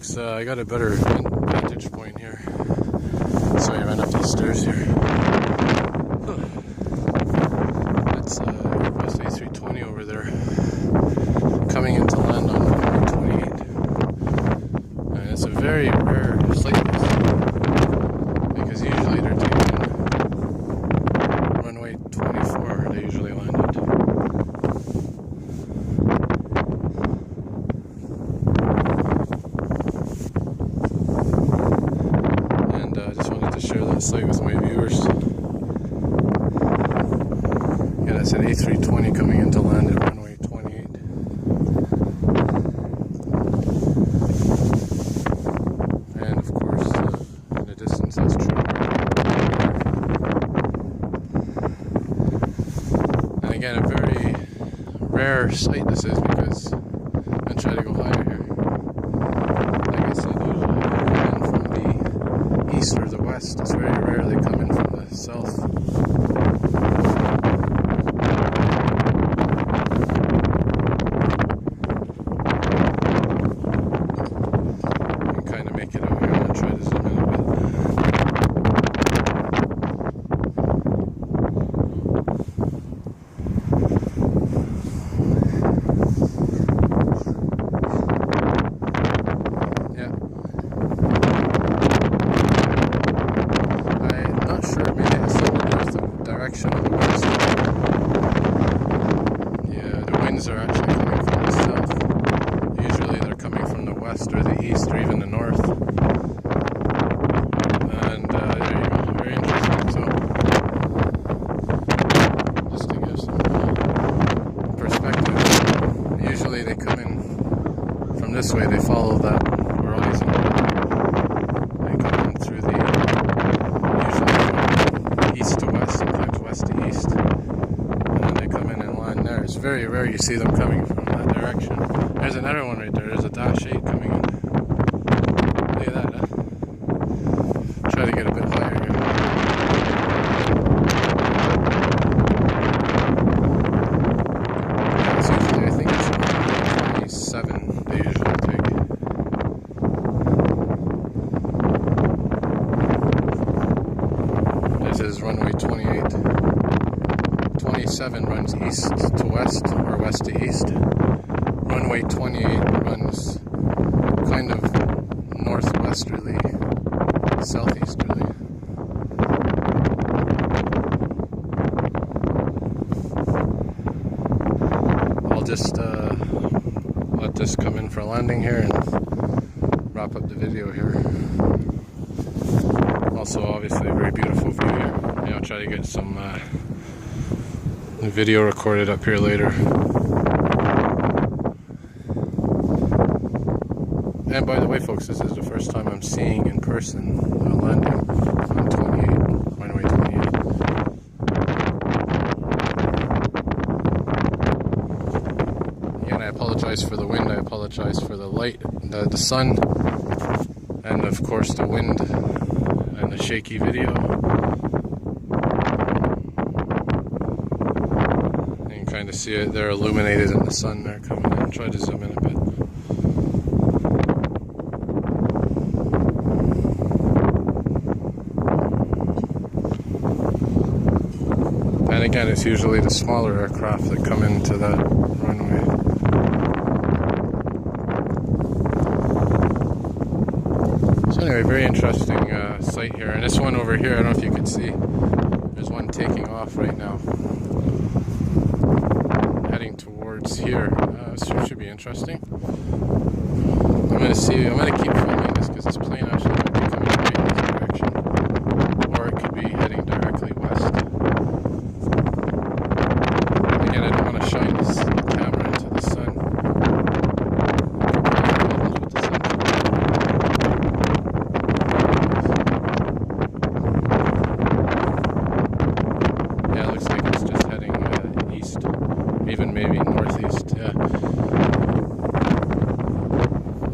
folks, I got a better vantage point here, so I ran up these stairs here. That's West A320 over there, coming into land on runway 28. And it's a very rare sight, because usually they're taking runway 24, they usually land at. Share that site with my viewers. Yeah, that's an A320 coming into land at runway 28. And of course, in the distance, that's Trudeau Airport. And again, a very rare sight this is, because I'm trying to go higher here. Like I said, usually they come in from the east or the west. It's very rare they come in from the south. You can kind of make it out here. I'm going to try to zoom in a bit. Yeah. Direction of the west. Yeah, the winds are actually coming from the south. Usually they're coming from the west or the east or even the north. And there you go, very interesting. So, just to give some perspective, usually they come in from this way, they follow that, where all these they come in through the, usually from east to west, sometimes west to east, and then they come in and land there. It's very rare you see them coming from that direction. There's another one right there. There's a Dash 8 coming in. Look at that, huh? Try to get a bit higher here. Yeah, it's usually, I think it's 27 they usually take. This is runway 28. 27 runs east to west, or west to east. Runway 28 runs kind of northwesterly, southeasterly. I'll just let this come in for landing here and wrap up the video here. Also, obviously, a very beautiful view here. Yeah, I'll try to get some video recorded up here later. And by the way, folks, this is the first time I'm seeing in person a landing on 28, runway 28. Again, I apologize for the wind, I apologize for the light, the sun, and of course the wind and the shaky video. You can kind of see it, they're illuminated in the sun there coming in. Try to zoom in a bit. And again, it's usually the smaller aircraft that come into that runway. So anyway, very interesting sight here. And this one over here, I don't know if you can see, there's one taking off right now, heading towards here. This should be interesting. I'm going to keep filming this because this plane actually might be coming right in this direction, or it could be heading directly west. Again, I don't want to shine this camera into the sun. Yeah, it looks like it's just heading east, even maybe northeast. Yeah.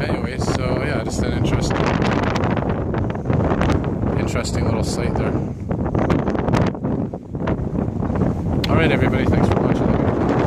Anyway, so yeah, just an interesting little site there. Alright everybody, thanks for